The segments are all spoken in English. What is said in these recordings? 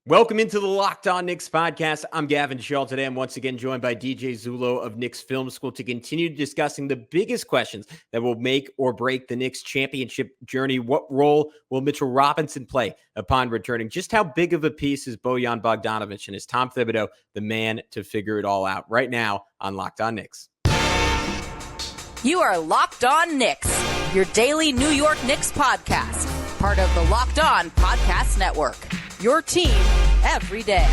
Welcome into the Locked On Knicks podcast. I'm Gavin, Schall. Today, I'm once again joined by DJ Zullo of Knicks Film School to continue discussing the biggest questions that will make or break the Knicks championship journey. What role will Mitchell Robinson play upon returning? Just how big of a piece is Bojan Bogdanovic, and is Tom Thibodeau the man to figure it all out? Right now on Locked On Knicks. You are Locked On Knicks, your daily New York Knicks podcast, part of the Locked On Podcast Network. Your team every day.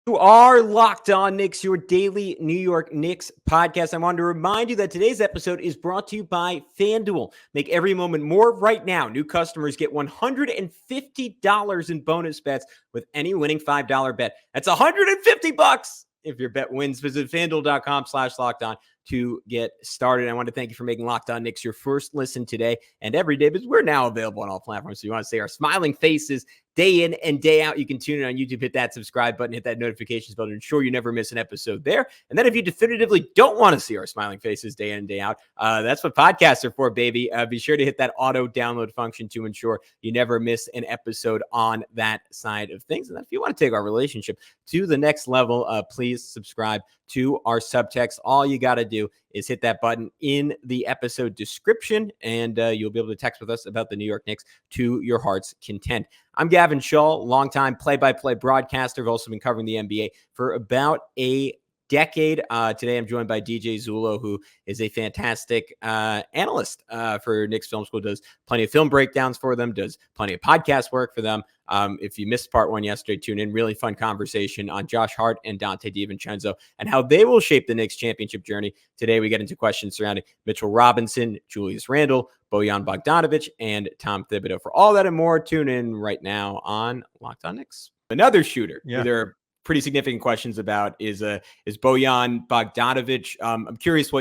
You are Locked On Knicks, your daily New York Knicks podcast. I wanted to remind you that today's episode is brought to you by FanDuel. Make every moment more right now. New customers get $150 in bonus bets with any winning $5 bet. That's $150 if your bet wins. Visit FanDuel.com/LockedOn to get started. I want to thank you for making Locked On Knicks your first listen today and every day, because we're now available on all platforms. So you want to see our smiling faces day in and day out. You can tune in on YouTube, hit that subscribe button, hit that notifications button, ensure you never miss an episode there. And then if you definitively don't want to see our smiling faces day in and day out, that's what podcasts are for, baby. Be sure to hit that auto download function to ensure you never miss an episode on that side of things. And if you want to take our relationship to the next level, please subscribe to our Subtext. All you got to do is hit that button in the episode description, and you'll be able to text with us about the New York Knicks to your heart's content. I'm Gavin Schall, longtime play-by-play broadcaster. I've also been covering the NBA for about a decade. Today, I'm joined by DJ Zullo, who is a fantastic analyst for Knicks Film School, does plenty of film breakdowns for them, does plenty of podcast work for them. If you missed part one yesterday, tune in. Really fun conversation on Josh Hart and Dante DiVincenzo and how they will shape the Knicks championship journey. Today, we get into questions surrounding Mitchell Robinson, Julius Randle, Bojan Bogdanovic, and Tom Thibodeau. For all that and more, tune in right now on Locked On Knicks. Another shooter. Yeah. There are pretty significant questions about is Bojan Bogdanovic. I'm curious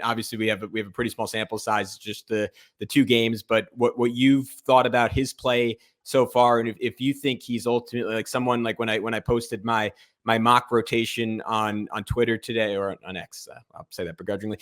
obviously we have a pretty small sample size, just the two games, but what you've thought about his play so far, and if you think he's ultimately like someone like when I posted my mock rotation on Twitter today, or on X, I'll say that begrudgingly.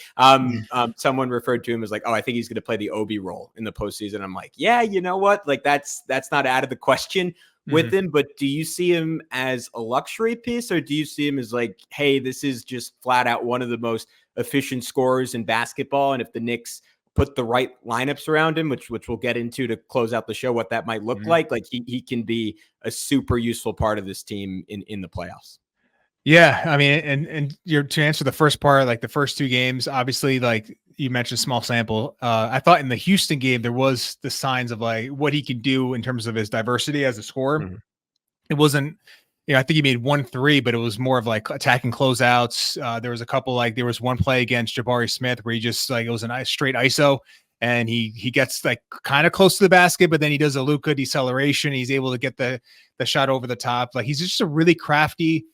Someone referred to him as like, oh, I think he's going to play the Obi role in the postseason. I'm like, yeah, you know what? Like that's not out of the question with him, but do you see him as a luxury piece, or do you see him as like, hey, this is just flat out one of the most efficient scorers in basketball, and if the Knicks put the right lineups around him, which we'll get into to close out the show, what that might look like he can be a super useful part of this team in the playoffs? Yeah, I mean, and to answer the first part, like the first two games, obviously, like you mentioned, small sample. I thought in the Houston game there was the signs of like what he can do in terms of his diversity as a scorer. It wasn't, I think he made 1-3, but it was more of like attacking closeouts. There was a couple, like there was one play against Jabari Smith where he just like, it was a nice straight ISO, and he gets like kind of close to the basket, but then he does a Luka deceleration. He's able to get the shot over the top. Like he's just a really crafty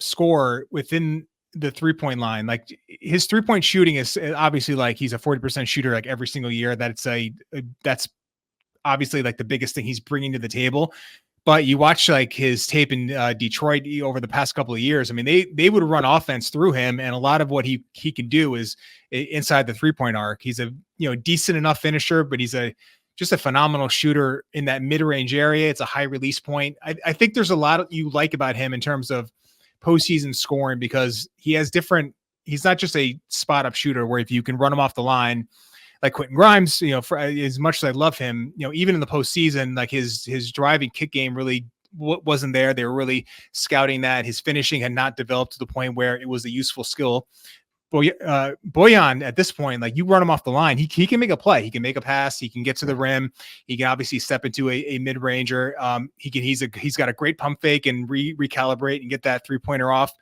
score within the 3-point line. Like his 3-point shooting is obviously like he's a 40% shooter like every single year. That's obviously like the biggest thing he's bringing to the table. But you watch like his tape in Detroit over the past couple of years. I mean, they would run offense through him, and a lot of what he can do is inside the 3-point arc. He's a decent enough finisher, but he's just a phenomenal shooter in that mid-range area. It's a high release point. I think there's a lot you like about him in terms of postseason scoring, because he's not just a spot up shooter where if you can run him off the line, like Quentin Grimes, for as much as I love him, even in the postseason, like his driving kick game really wasn't there. They were really scouting that. His finishing had not developed to the point where it was a useful skill. Bojan at this point, like you run him off the line, he can make a play. He can make a pass. He can get to the rim. He can obviously step into a mid-ranger. He's got a great pump fake and recalibrate and get that 3-pointer off.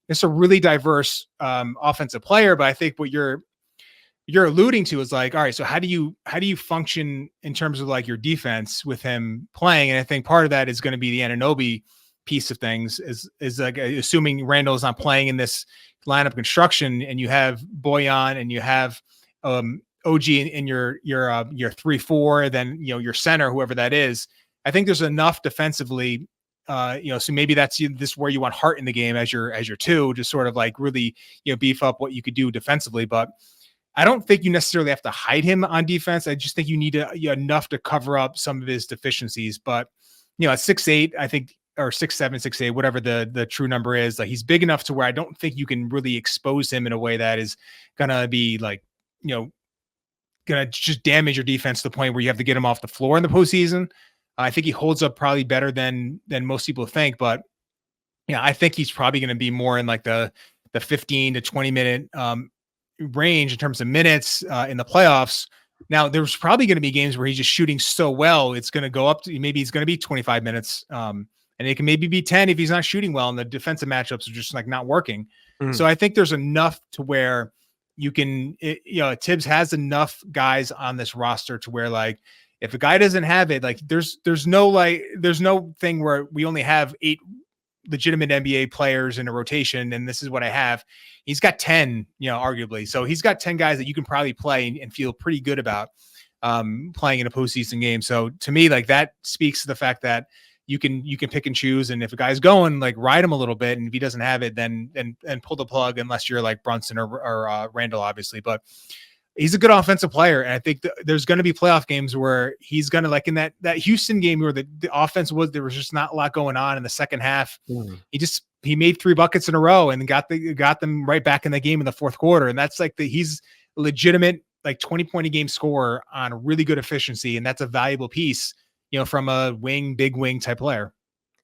It's a really diverse offensive player, but I think what you're alluding to is like, all right, so how do you function in terms of like your defense with him playing? And I think part of that is going to be the Anunoby piece of things, is like assuming Randle is not playing in this lineup construction, and you have Bojan and you have OG in your 3-4, then your center, whoever that is. I think there's enough defensively, so maybe that's this where you want Hart in the game as your 2, just sort of like really beef up what you could do defensively. But I don't think you necessarily have to hide him on defense. I just think you need enough to cover up some of his deficiencies. But, at 6'8", I think, or 6'7", 6'8", whatever the true number is, like he's big enough to where I don't think you can really expose him in a way that is going to be like, going to just damage your defense to the point where you have to get him off the floor in the postseason. I think he holds up probably better than most people think, but I think he's probably going to be more in like the 15 to 20 minute range in terms of minutes in the playoffs. Now there's probably going to be games where he's just shooting so well, it's going to go up to, maybe he's going to be 25 minutes. And it can maybe be 10 if he's not shooting well and the defensive matchups are just like not working. So I think there's enough to where you can, Tibbs has enough guys on this roster to where like, if a guy doesn't have it, like there's no thing where we only have 8 legitimate NBA players in a rotation, and this is what I have. He's got 10, arguably. So he's got 10 guys that you can probably play and feel pretty good about playing in a postseason game. So to me, like that speaks to the fact that you can pick and choose. And if a guy's going, like ride him a little bit, and if he doesn't have it, then and pull the plug, unless you're like Brunson or Randle, obviously. But he's a good offensive player. And I think there's going to be playoff games where he's going to, like in that Houston game where the offense there was just not a lot going on in the second half. He made 3 buckets in a row and got them right back in the game in the fourth quarter. And that's like he's a legitimate, like 20-point a game scorer on a really good efficiency. And that's a valuable piece, from a big wing type player.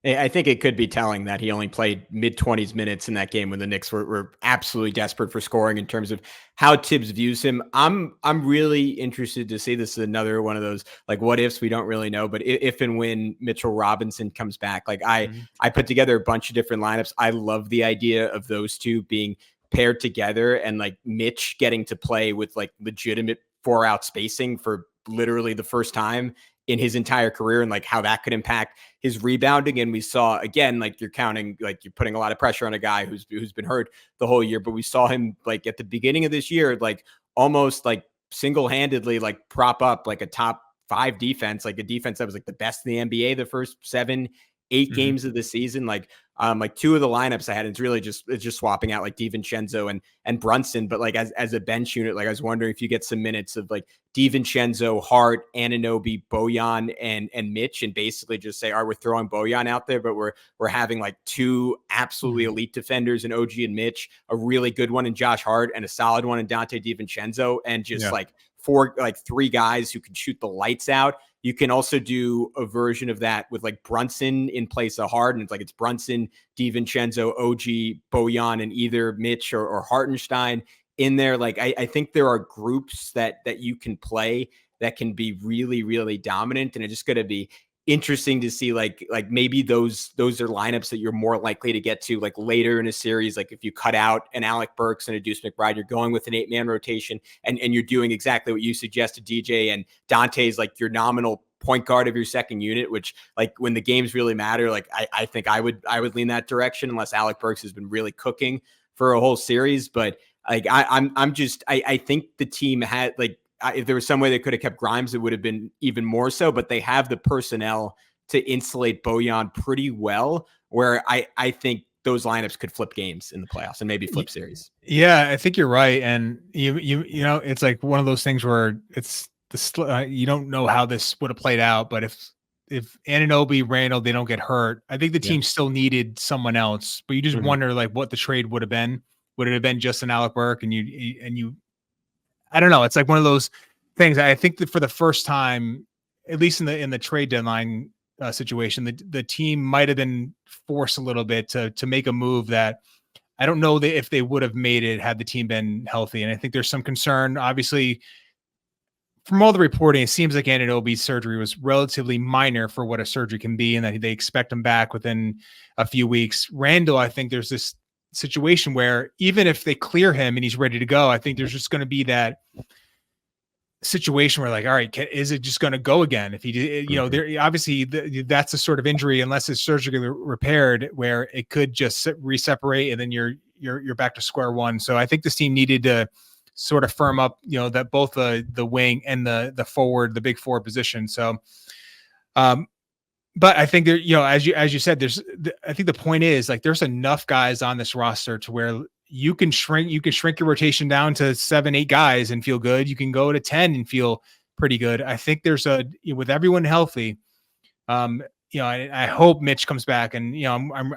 I think it could be telling that he only played mid-20s minutes in that game when the Knicks were absolutely desperate for scoring in terms of how Tibbs views him. I'm really interested to see. This is another one of those like what ifs we don't really know, but if and when Mitchell Robinson comes back, like I put together a bunch of different lineups. I love the idea of those two being paired together and like Mitch getting to play with like legitimate 4-out spacing for literally the first time in his entire career, and like how that could impact his rebounding. And we saw again, like you're putting a lot of pressure on a guy who's been hurt the whole year, but we saw him like at the beginning of this year, like almost like single-handedly like prop up like a top 5 defense, like a defense that was like the best in the NBA the first 7-8 games of the season. Like 2 of the lineups I had, it's just swapping out like DiVincenzo and Brunson, but like as a bench unit, like I was wondering if you get some minutes of like DiVincenzo, Hart, Anunoby, Bojan, and Mitch, and basically just say, all right, we're throwing Bojan out there, but we're having like 2 absolutely elite defenders in OG and Mitch, a really good one in Josh Hart, and a solid one in Dante DiVincenzo, and just like 3 guys who can shoot the lights out. You can also do a version of that with like Brunson in place of Hart, and it's Brunson, DiVincenzo, OG, Bojan, and either Mitch or Hartenstein in there. Like I think there are groups that you can play that can be really, really dominant, and it's just going to be interesting to see like maybe those are lineups that you're more likely to get to like later in a series. Like if you cut out an Alec Burks and a Deuce McBride, you're going with an 8-man rotation, and you're doing exactly what you suggested, DJ, and Dante's like your nominal point guard of your second unit, which like when the games really matter, like I think I would lean that direction, unless Alec Burks has been really cooking for a whole series. But like I think the team had like, if there was some way they could have kept Grimes, it would have been even more so, but they have the personnel to insulate Bojan pretty well, where I think those lineups could flip games in the playoffs and maybe flip series. Yeah, I think you're right. And you it's like one of those things where it's you don't know how this would have played out, but if Anunoby, Randle, they don't get hurt, I think the team still needed someone else, but you just wonder like what the trade would have been. Would it have been just an Alec Burke? And you I don't know. It's like one of those things. I think that for the first time, at least in the trade deadline situation, the team might have been forced a little bit to make a move that I don't know if they would have made it had the team been healthy. And I think there's some concern, obviously, from all the reporting. It seems like Anunoby's surgery was relatively minor for what a surgery can be, and that they expect him back within a few weeks. Randle, I think there's this situation where even if they clear him and he's ready to go, I think there's just going to be that situation where like, all right, is it just going to go again? If he, there obviously that's the sort of injury, unless it's surgically repaired, where it could just reseparate and then you're back to square one. So I think this team needed to sort of firm up, that both the wing and the forward, the big forward position. So, but I think there, as you said, I think the point is like, there's enough guys on this roster to where you can shrink your rotation down to 7-8 guys and feel good. You can go to 10 and feel pretty good. I think with everyone healthy, I hope Mitch comes back, and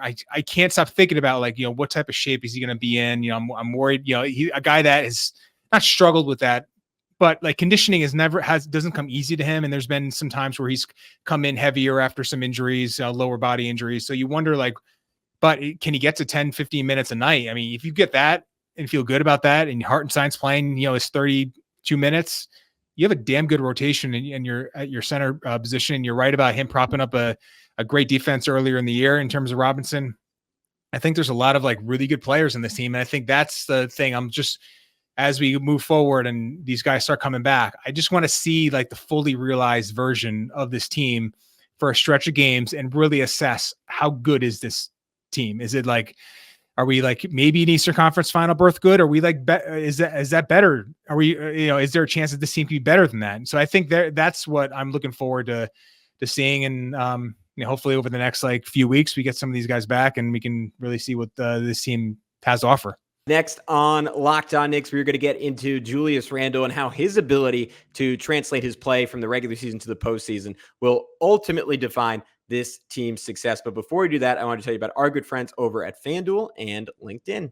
I can't stop thinking about what type of shape is he going to be in. I'm worried. He a guy that has not struggled with that, but conditioning doesn't come easy to him. And there's been some times where he's come in heavier after some injuries, lower body injuries. So you wonder but can he get to 10, 15 minutes a night? I mean, if you get that and feel good about that, and Hartenstein's playing, his 32 minutes, you have a damn good rotation at your center position. You're right about him propping up a great defense earlier in the year in terms of Robinson. I think there's a lot of really good players in this team. And I think that's the thing. I'm just, as we move forward and these guys start coming back, I just want to see the fully realized version of this team for a stretch of games and really assess how good is this team. Is it are we maybe an Eastern Conference final berth good? Are we is that better? Are we, is there a chance that this team can be better than that? And so I think that's what I'm looking forward to seeing. And, hopefully over the next few weeks, we get some of these guys back and we can really see what this team has to offer. Next on Locked On Knicks, we're going to get into Julius Randle and how his ability to translate his play from the regular season to the postseason will ultimately define this team's success. But before we do that, I want to tell you about our good friends over at FanDuel and LinkedIn.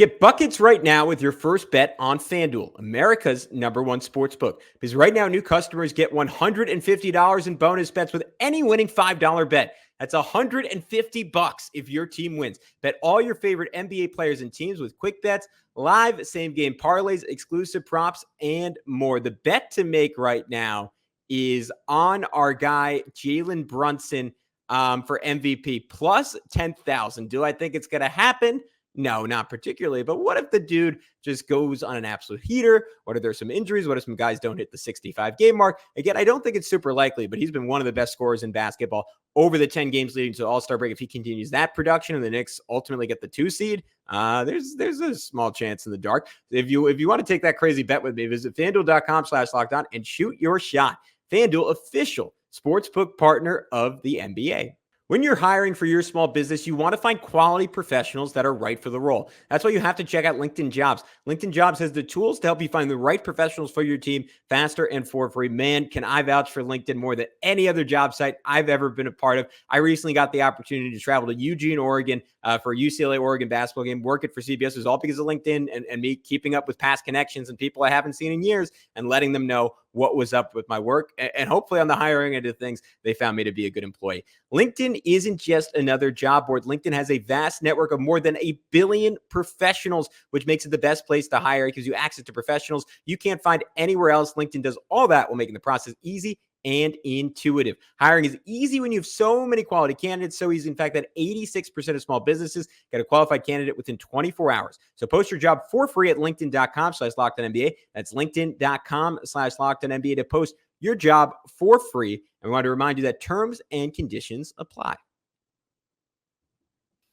Get buckets right now with your first bet on FanDuel, America's #1 sportsbook. Because right now, new customers get $150 in bonus bets with any winning $5 bet. That's $150 if your team wins. Bet all your favorite NBA players and teams with quick bets, live same-game parlays, exclusive props, and more. The bet to make right now is on our guy, Jalen Brunson, for MVP, plus 10,000. Do I think it's going to happen? No, not particularly. But what if the dude just goes on an absolute heater? What if there's some injuries? What if some guys don't hit the 65 game mark? Again, I don't think it's super likely, but he's been one of the best scorers in basketball over the 10 games leading to the All-Star break. If he continues that production and the Knicks ultimately get the 2 seed, there's a small chance in the dark. If you want to take that crazy bet with me, visit FanDuel.com/lockedon and shoot your shot. FanDuel, official sportsbook partner of the NBA. When you're hiring for your small business, you want to find quality professionals that are right for the role. That's why you have to check out LinkedIn Jobs. LinkedIn Jobs has the tools to help you find the right professionals for your team faster and for free. Man, can I vouch for LinkedIn more than any other job site I've ever been a part of. I recently got the opportunity to travel to Eugene, Oregon for a UCLA-Oregon basketball game, working for CBS. It was all because of LinkedIn and me keeping up with past connections and people I haven't seen in years and letting them know what was up with my work. And hopefully on the hiring end of things, they found me to be a good employee. LinkedIn isn't just another job board. LinkedIn has a vast network of more than 1 billion professionals, which makes it the best place to hire. It gives you access to professionals you can't find anywhere else. LinkedIn does all that while making the process easy and intuitive. Hiring is easy when you have so many quality candidates. So easy, in fact, that 86% of small businesses get a qualified candidate within 24 hours. So post your job for free at linkedin.com/LockedOnNBA. That's linkedin.com/LockedOnNBA to post your job for free. And we want to remind you that terms and conditions apply.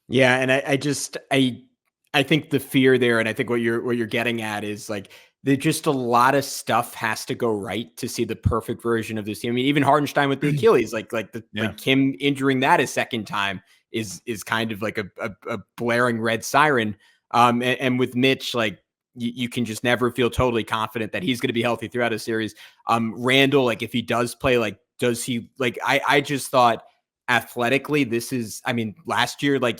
Yeah, and I think the fear there, and I think what you're getting at is there's just a lot of stuff has to go right to see the perfect version of this team. I mean, even Hartenstein with the Achilles, like him injuring that a second time is kind of like a blaring red siren. And with Mitch, you can just never feel totally confident that he's going to be healthy throughout a series. Randle, if he does play, does he I just thought athletically, last year, I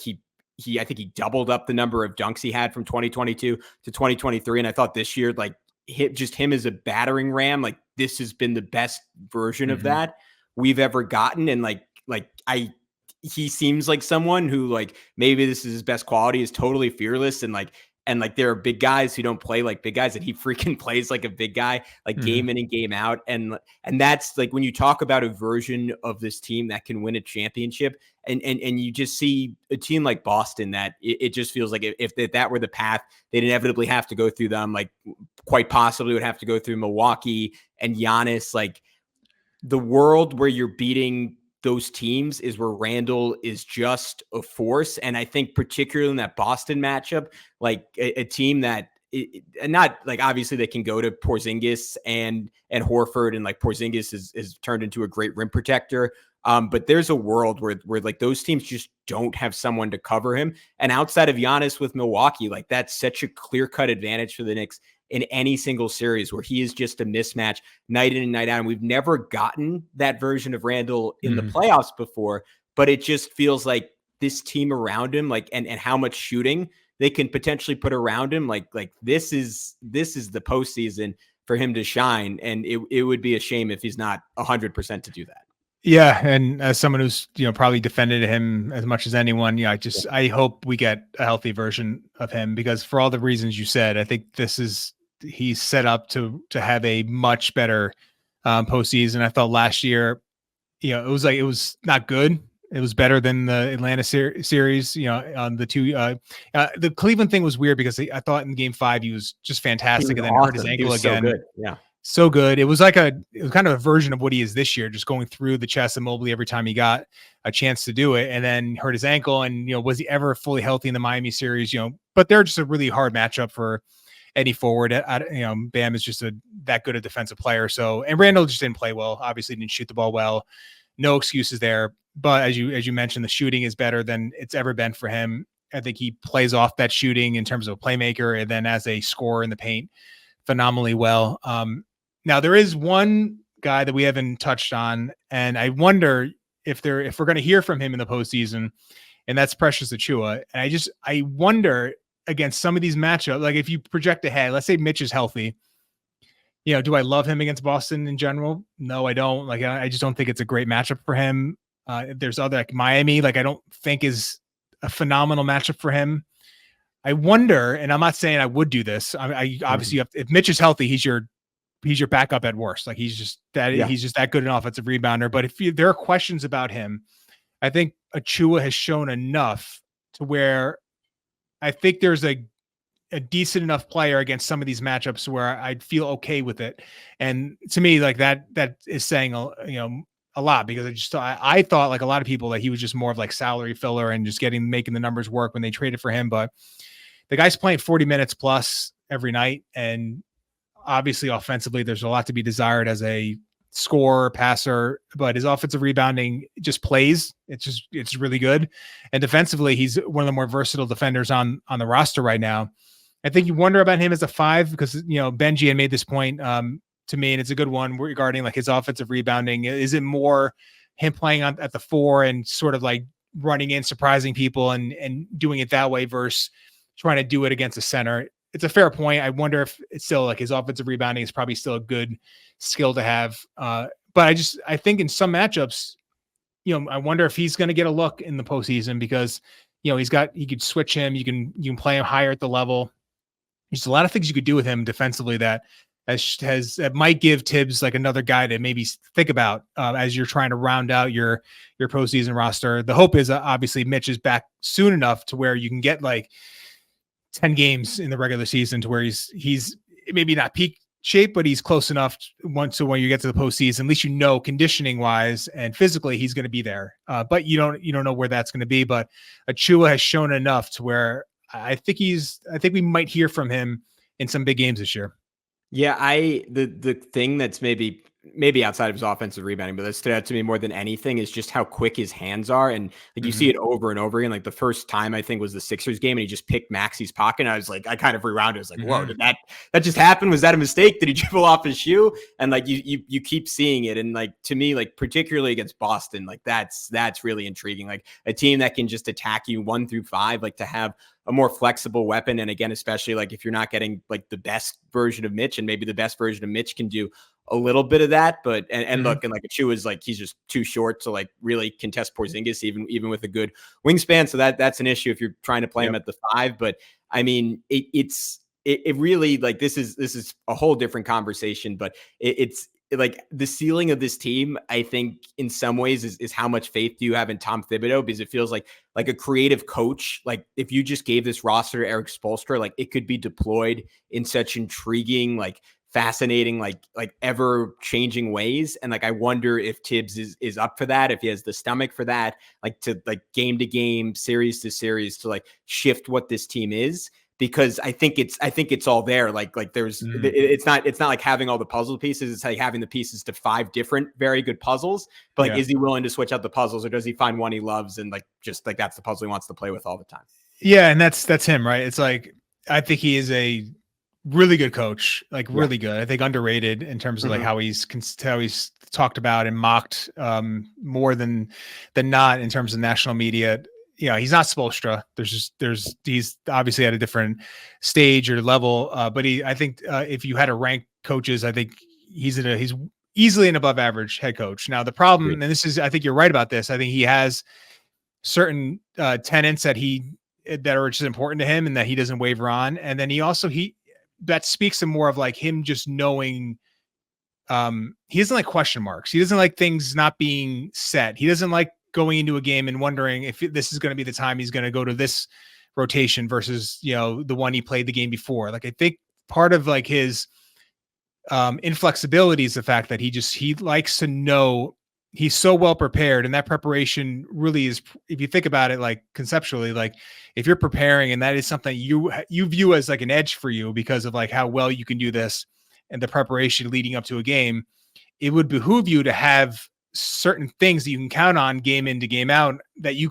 think he doubled up the number of dunks he had from 2022 to 2023. And I thought this year, him as a battering ram, this has been the best version of that we've ever gotten. And he seems like someone who maybe this is his best quality, is totally fearless. And there are big guys who don't play like big guys, and he freaking plays like a big guy, game in and game out. And that's when you talk about a version of this team that can win a championship, and you just see a team like Boston that it just feels like if that were the path, they'd inevitably have to go through them, quite possibly would have to go through Milwaukee and Giannis. The world where you're beating those teams is where Randle is just a force. And I think particularly in that Boston matchup, a team that not obviously they can go to Porzingis and Horford, and Porzingis is turned into a great rim protector. But there's a world where like those teams just don't have someone to cover him. And outside of Giannis with Milwaukee, like that's such a clear-cut advantage for the Knicks in any single series where he is just a mismatch night in and night out. And we've never gotten that version of Randle in the playoffs before, but it just feels like this team around him, like, and how much shooting they can potentially put around him. Like this is the postseason for him to shine. And it would be a shame if he's not 100% to do that. Yeah, and as someone who's probably defended him as much as anyone, I hope we get a healthy version of him, because for all the reasons you said, I think he's set up to have a much better postseason. I thought last year, it was not good. It was better than the Atlanta series. On the two, the Cleveland thing was weird because I thought in Game 5 he was just fantastic, and then awesome. hurt his ankle again. So good. Yeah. So good. It was kind of a version of what he is this year, just going through the chest of Mobley every time he got a chance to do it, and then hurt his ankle. And, was he ever fully healthy in the Miami series? But they're just a really hard matchup for any forward. Bam is just that good a defensive player. So, and Randle just didn't play well. Obviously didn't shoot the ball well. No excuses there. But as you mentioned, the shooting is better than it's ever been for him. I think he plays off that shooting in terms of a playmaker, and then as a scorer in the paint phenomenally well. Now there is one guy that we haven't touched on, and I wonder if we're going to hear from him in the postseason, and that's Precious Achiuwa. And I wonder against some of these matchups, like if you project ahead, let's say Mitch is healthy, do I love him against Boston in general? No, I don't. Like, I just don't think it's a great matchup for him. There's other, like Miami, like I don't think is a phenomenal matchup for him. I wonder, and I'm not saying I would do this. I obviously, if Mitch is healthy, he's your backup at worst. Like he's just that good an offensive rebounder. But if there are questions about him, I think Achiuwa has shown enough to where I think there's a decent enough player against some of these matchups where I'd feel okay with it. And to me, like that is saying a lot, because I thought like a lot of people that he was just more of like salary filler and just making the numbers work when they traded for him. But the guy's playing 40 minutes plus every night, and obviously offensively there's a lot to be desired as a scorer, passer, but his offensive rebounding just plays. It's really good. And defensively, he's one of the more versatile defenders on the roster right now. I think you wonder about him as a 5 because, Benji had made this point to me, and it's a good one regarding like his offensive rebounding. Is it more him playing at the 4 and sort of like running in, surprising people and doing it that way versus trying to do it against a center? It's a fair point. I wonder if it's still like his offensive rebounding is probably still a good skill to have. But I think in some matchups, I wonder if he's going to get a look in the postseason because, he could switch him. You can play him higher at the level. There's a lot of things you could do with him defensively that might give Tibbs like another guy to maybe think about as you're trying to round out your postseason roster. The hope is obviously Mitch is back soon enough to where you can get like 10 games in the regular season to where he's maybe not peak shape, but he's close enough when you get to the postseason, at least conditioning wise and physically he's going to be there. But you don't know where that's going to be. But Achiuwa has shown enough to where I think we might hear from him in some big games this year. Yeah, the thing that's maybe outside of his offensive rebounding, but that stood out to me more than anything is just how quick his hands are. And like you see it over and over again. Like the first time I think was the Sixers game and he just picked Maxi's pocket. And I was like, I kind of rewound it. I was like, whoa, did that just happen? Was that a mistake? Did he dribble off his shoe? And like you keep seeing it. And like to me, like particularly against Boston, like that's really intriguing. Like a team that can just attack you 1 through 5, like to have a more flexible weapon. And again, especially like if you're not getting like the best version of Mitch, and maybe the best version of Mitch can do a little bit of that, but look, and like Achiuwa is like he's just too short to like really contest Porzingis even with a good wingspan. So that's an issue if you're trying to play him at the 5. But I mean, it really like this is a whole different conversation. But it's like the ceiling of this team, I think in some ways is how much faith do you have in Tom Thibodeau, because it feels like a creative coach. Like if you just gave this roster to Eric Spoelstra, like it could be deployed in such intriguing, like fascinating, like ever changing ways. And like, I wonder if Tibbs is up for that, if he has the stomach for that, like to like game to game, series to series to like shift what this team is. because I think it's all there. Like there's it's not like having all the puzzle pieces. It's like having the pieces to 5 different very good puzzles. But like, is he willing to switch out the puzzles, or does he find one he loves and like just like that's the puzzle he wants to play with all the time? Yeah, and that's him, right? It's like I think he is a really good coach, like really good. I think underrated in terms of like how he's talked about and mocked more than not in terms of national media. He's not Spoelstra. He's obviously at a different stage or level. But I think if you had to rank coaches, I think he's easily an above average head coach. Now the problem, and I think you're right about this. I think he has certain tenets that are just important to him and that he doesn't waver on. And then that speaks to more of like him just knowing, he doesn't like question marks. He doesn't like things not being set. He doesn't like going into a game and wondering if this is going to be the time he's going to go to this rotation versus, the one he played the game before. Like, I think part of like his inflexibility is the fact that he likes to know he's so well prepared, and that preparation really is, if you think about it, like conceptually, like if you're preparing and that is something you view as like an edge for you because of like how well you can do this and the preparation leading up to a game, it would behoove you to have certain things that you can count on game in to game out that you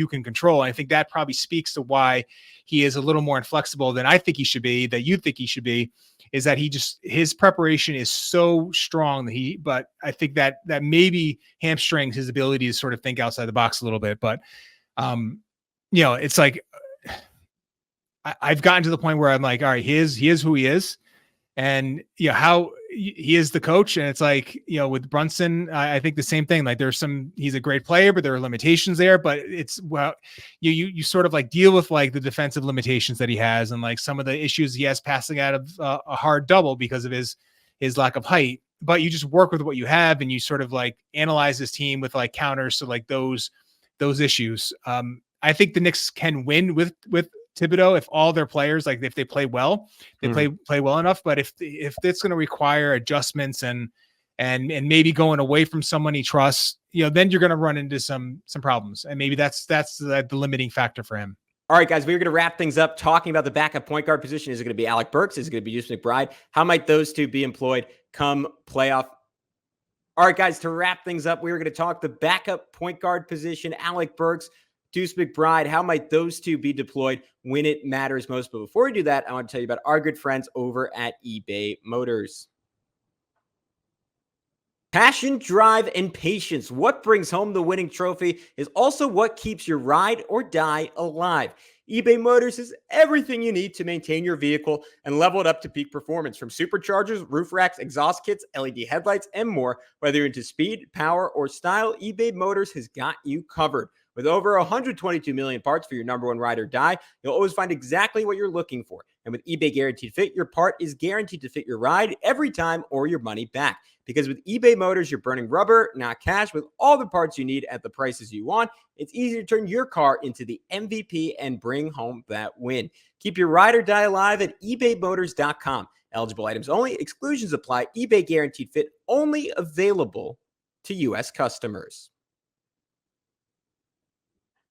can control. And I think that probably speaks to why he is a little more inflexible than I think he should be, that you think he should be, is that his preparation is so strong but I think that maybe hamstrings his ability to sort of think outside the box a little bit. But, it's like, I've gotten to the point where I'm like, all right, he is who he is. And how he is the coach. And it's like, with Brunson, I think the same thing. Like he's a great player, but there are limitations there. But it's, well, you sort of like deal with like the defensive limitations that he has and like some of the issues he has passing out of a hard double because of his lack of height. But you just work with what you have and you sort of like analyze this team with like counters to like those issues. I think the Knicks can win with Thibodeau if all their players, like if they play well, they play well enough. But if it's going to require adjustments and maybe going away from someone he trusts, then you're going to run into some problems. And maybe that's the limiting factor for him. All right, guys, we're going to wrap things up talking about the backup point guard position. Is it going to be Alec Burks? Is it going to be Deuce McBride? How might those two be employed come playoff? All right, guys, to wrap things up, we were going to talk the backup point guard position, Alec Burks, Deuce McBride. How might those two be deployed when it matters most? But before we do that, I want to tell you about our good friends over at eBay Motors. Passion, drive, and patience. What brings home the winning trophy is also what keeps your ride or die alive. eBay Motors is everything you need to maintain your vehicle and level it up to peak performance. From superchargers, roof racks, exhaust kits, LED headlights, and more. Whether you're into speed, power, or style, eBay Motors has got you covered. With over 122 million parts for your number one ride or die, you'll always find exactly what you're looking for. And with eBay Guaranteed Fit, your part is guaranteed to fit your ride every time or your money back. Because with eBay Motors, you're burning rubber, not cash. With all the parts you need at the prices you want, it's easy to turn your car into the MVP and bring home that win. Keep your ride or die alive at ebaymotors.com. Eligible items only. Exclusions apply. eBay Guaranteed Fit only available to U.S. customers.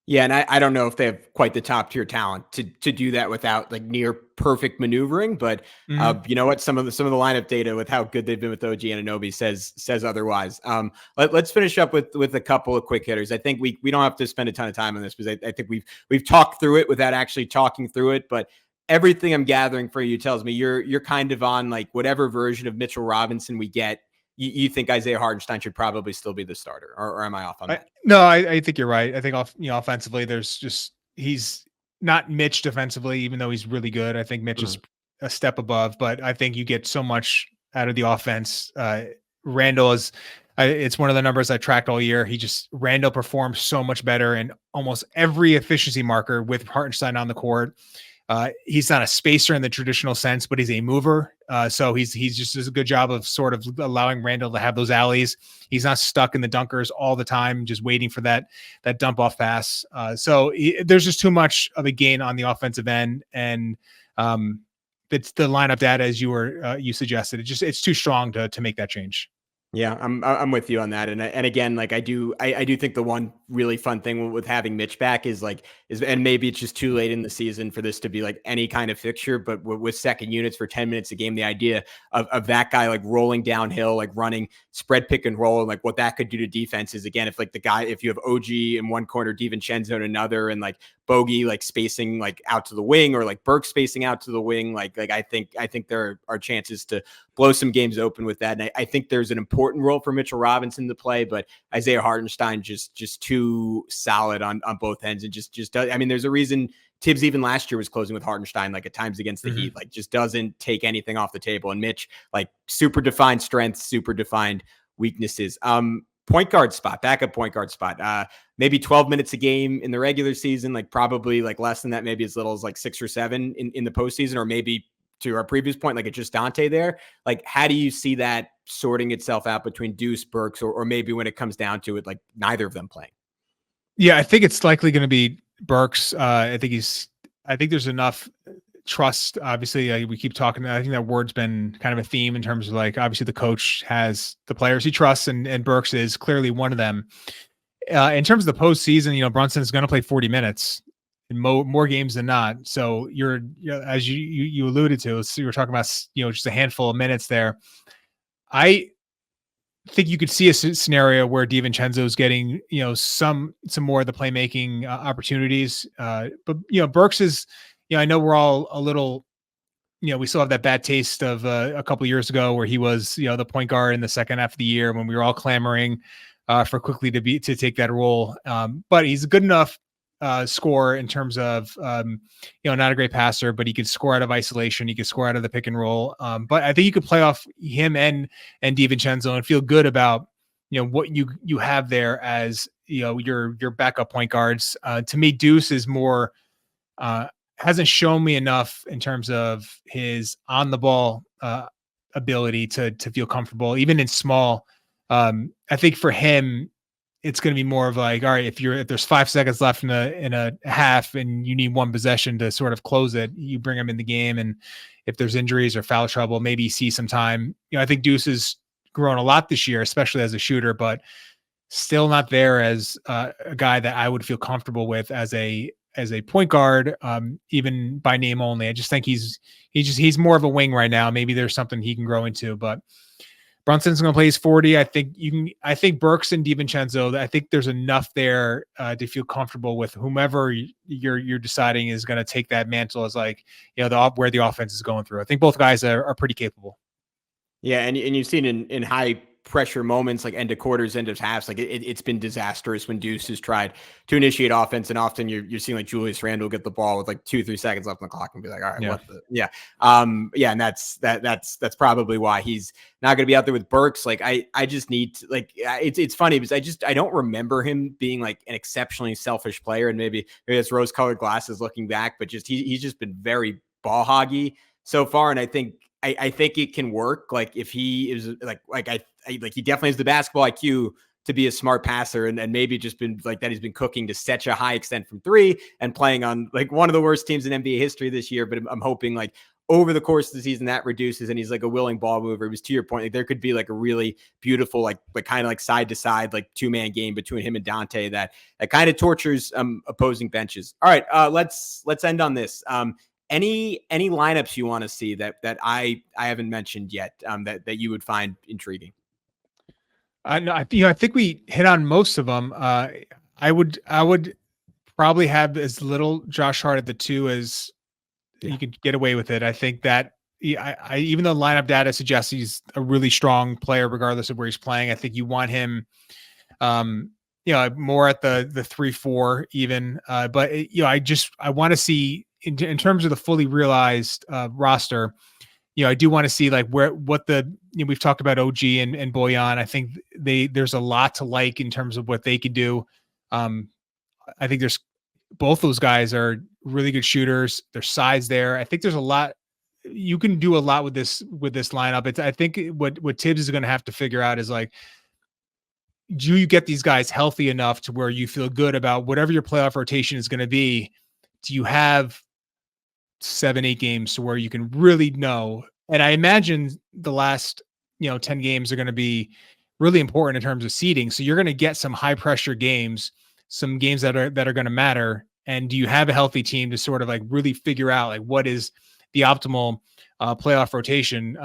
Yeah, and I don't know if they have quite the top tier talent to do that without like near perfect maneuvering. But you know what? Some of the lineup data with how good they've been with OG Anunoby says otherwise. Let's finish up with a couple of quick hitters. I think we don't have to spend a ton of time on this because I think we've talked through it without actually talking through it. But everything I'm gathering for you tells me you're kind of on like whatever version of Mitchell Robinson we get. You think Isaiah Hartenstein should probably still be the starter, or am I off on that? No, I think you're right. I think offensively, he's not Mitch defensively, even though he's really good. I think Mitch is a step above, but I think you get so much out of the offense. Randle it's one of the numbers I tracked all year. Randle performs so much better in almost every efficiency marker with Hartenstein on the court. He's not a spacer in the traditional sense, but he's a mover. So he's just does a good job of sort of allowing Randle to have those alleys. He's not stuck in the dunkers all the time, just waiting for that dump off pass. So there's just too much of a gain on the offensive end. And it's the lineup data, as you suggested. It's too strong to make that change. Yeah, I'm with you on that. And again, like I do think the one really fun thing with having Mitch back is and maybe it's just too late in the season for this to be like any kind of fixture, but with second units for 10 minutes a game, the idea of that guy like rolling downhill, like running spread pick and roll, and like what that could do to defenses. Again, if you have OG in one corner, DiVincenzo in another, and like Bogey like spacing like out to the wing, or like Burke spacing out to the wing, like I think there are chances to blow some games open with that. And I think there's an important role for Mitchell Robinson to play, but Isaiah Hartenstein just too solid on both ends, and just does. I mean, there's a reason Tibbs even last year was closing with Hartenstein, like at times against the Heat, like just doesn't take anything off the table. And Mitch, like super defined strengths, super defined weaknesses. Point guard spot, backup point guard spot, maybe 12 minutes a game in the regular season, like probably like less than that, maybe as little as like 6 or 7 in the postseason, or maybe to our previous point, like it's just Dante there. Like, how do you see that sorting itself out between Deuce, Burks, or maybe when it comes down to it, like neither of them playing? Yeah, I think it's likely going to be Burks. I think there's enough trust. Obviously, we keep talking. I think that word's been kind of a theme in terms of like, obviously the coach has the players he trusts, and Burks is clearly one of them. In terms of the postseason, Brunson's going to play 40 minutes in more games than not. So you're as you alluded to, so you were talking about, just a handful of minutes there. I think you could see a scenario where DiVincenzo's getting, some more of the playmaking opportunities. But Burks is, I know we're all a little, we still have that bad taste of a couple of years ago where he was, the point guard in the second half of the year when we were all clamoring for quickly to take that role. But he's a good enough scorer in terms of, not a great passer, but he could score out of isolation. He could score out of the pick and roll. But I think you could play off him and DiVincenzo and feel good about, what you have there as, your backup point guards. To me, Deuce is more, hasn't shown me enough in terms of his on the ball ability to feel comfortable, even in small. I think for him, it's going to be more of like, all right, if there's 5 seconds left in a half and you need one possession to sort of close it, you bring him in the game. And if there's injuries or foul trouble, maybe see some time. I think Deuce has grown a lot this year, especially as a shooter, but still not there as a guy that I would feel comfortable with as a point guard, even by name only. I just think he's more of a wing right now. Maybe there's something he can grow into, but Brunson's going to play his 40. I think Burks and DiVincenzo, I think there's enough there to feel comfortable with whomever you're deciding is going to take that mantle as like, where the offense is going through. I think both guys are pretty capable. Yeah. And you've seen in high pressure moments, like end of quarters, end of halves, like it's been disastrous when Deuce has tried to initiate offense, and often you're seeing like Julius Randle get the ball with like 2-3 seconds left on the clock and be like, all right, and that's probably why he's not going to be out there with Burks. Like I just need to, like, it's funny because I don't remember him being like an exceptionally selfish player, and maybe it's rose colored glasses looking back, but just he's just been very ball hoggy so far, and I think it can work. Like if he is like he definitely has the basketball IQ to be a smart passer, and maybe just been like that. He's been cooking to such a high extent from 3 and playing on like one of the worst teams in NBA history this year. But I'm hoping like over the course of the season that reduces, and he's like a willing ball mover. It was to your point, like there could be like a really beautiful, like kind of like side to side, like 2-man game between him and Dante that kind of tortures opposing benches. All right. Let's end on this. Any lineups you want to see that I haven't mentioned yet that you would find intriguing? I think we hit on most of them. I would probably have as little Josh Hart at the 2 as you could get away with it. I think that I even though lineup data suggests he's a really strong player, regardless of where he's playing, I think you want him, more at the 3-4 even. But I want to see in terms of the fully realized roster. I do want to see like we've talked about OG and Bojan. I think there's a lot to like in terms of what they could do. I think both those guys are really good shooters. There's size there. I think there's a lot you can do a lot with this lineup. I think what Tibbs is going to have to figure out is like, do you get these guys healthy enough to where you feel good about whatever your playoff rotation is going to be? Do you have 7-8 games to where you can really know? And I imagine the last 10 games are going to be really important in terms of seeding. So you're going to get some high pressure games. some games that are going to matter. And do you have a healthy team to sort of like really figure out like what is the optimal playoff rotation?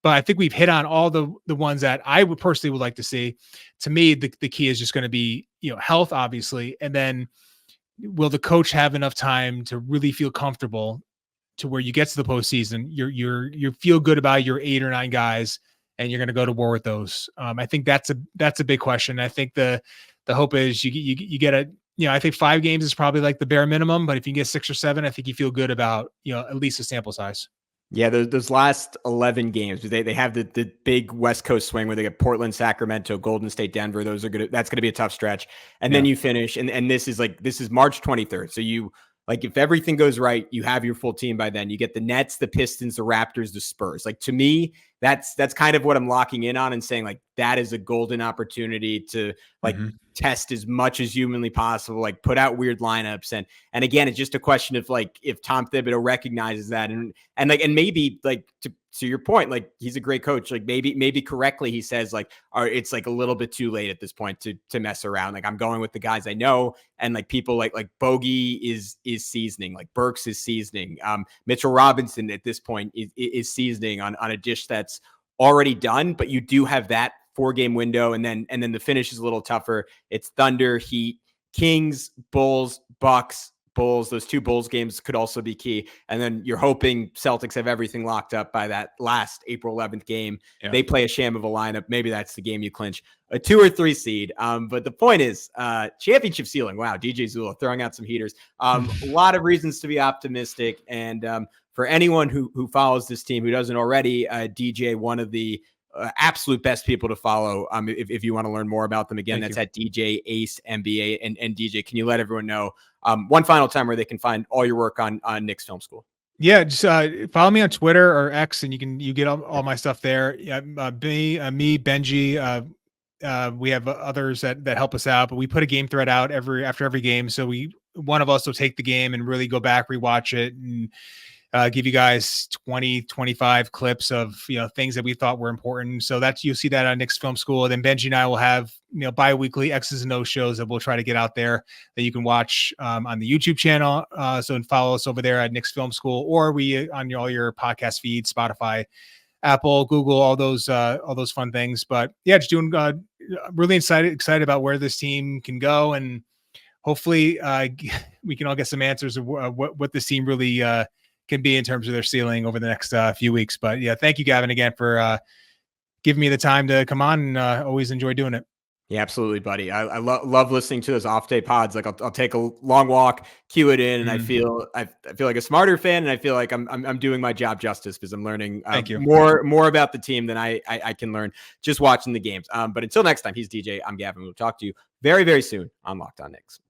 But I think we've hit on all the ones that I would personally like to see. To me, the key is just going to be, health, obviously. And then will the coach have enough time to really feel comfortable to where you get to the postseason? You feel good about your 8 or 9 guys, and you're going to go to war with those. I think that's a big question. I think the hope is you get a, I think 5 games is probably like the bare minimum, but if you can get 6 or 7, I think you feel good about, at least a sample size. Yeah, those last 11 games, they have the big West Coast swing where they get Portland, Sacramento, Golden State, Denver. That's going to be a tough stretch. And then you finish, and this is March 23rd. So if everything goes right, you have your full team by then. You get the Nets, the Pistons, the Raptors, the Spurs. Like, to me, that's kind of what I'm locking in on and saying, like, that is a golden opportunity to test as much as humanly possible, like put out weird lineups. And again, it's just a question of like, if Tom Thibodeau recognizes that and maybe like to your point, like he's a great coach. Like maybe correctly, he says like, it's like a little bit too late at this point to mess around. Like, I'm going with the guys I know. And like people like Bogey is seasoning, like Burks is seasoning. Mitchell Robinson at this point is seasoning on a dish that's already done, but you do have that 4-game window. And then the finish is a little tougher. It's Thunder, Heat, Kings, Bulls, Bucks, Bulls. Those 2 Bulls games could also be key. And then you're hoping Celtics have everything locked up by that last April 11th game. Yeah. They play a sham of a lineup. Maybe that's the game you clinch a 2 or 3 seed. But the point is, championship ceiling. Wow, DJ Zullo throwing out some heaters. A lot of reasons to be optimistic. And for anyone who follows this team who doesn't already, DJ, one of the absolute best people to follow. If you want to learn more about them, again, that's at DJ Ace NBA. And DJ, can you let everyone know one final time where they can find all your work on Knicks Film School? Yeah, just follow me on Twitter or X, and you get all my stuff there. Me, Benji. We have others that help us out, but we put a game thread out after every game. So one of us will take the game and really go back, rewatch it, and give you guys 20, 25 clips of, things that we thought were important. So you'll see that on Knicks Film School. And then Benji and I will have, bi-weekly X's and O's shows that we'll try to get out there that you can watch on the YouTube channel. So follow us over there at Knicks Film School, or on all your podcast feeds, Spotify, Apple, Google, all those fun things. But yeah, just doing really excited about where this team can go. And hopefully we can all get some answers of what this team really can be in terms of their ceiling over the next few weeks. But yeah, thank you, Gavin, again for giving me the time to come on, and always enjoy doing it. Yeah, absolutely, buddy. I love listening to those off day pods. Like I'll take a long walk, cue it in, and I feel like a smarter fan, and I feel like I'm doing my job justice because I'm learning more about the team than I can learn just watching the games. But until next time, he's DJ. I'm Gavin. We'll talk to you very, very soon on Locked On Knicks.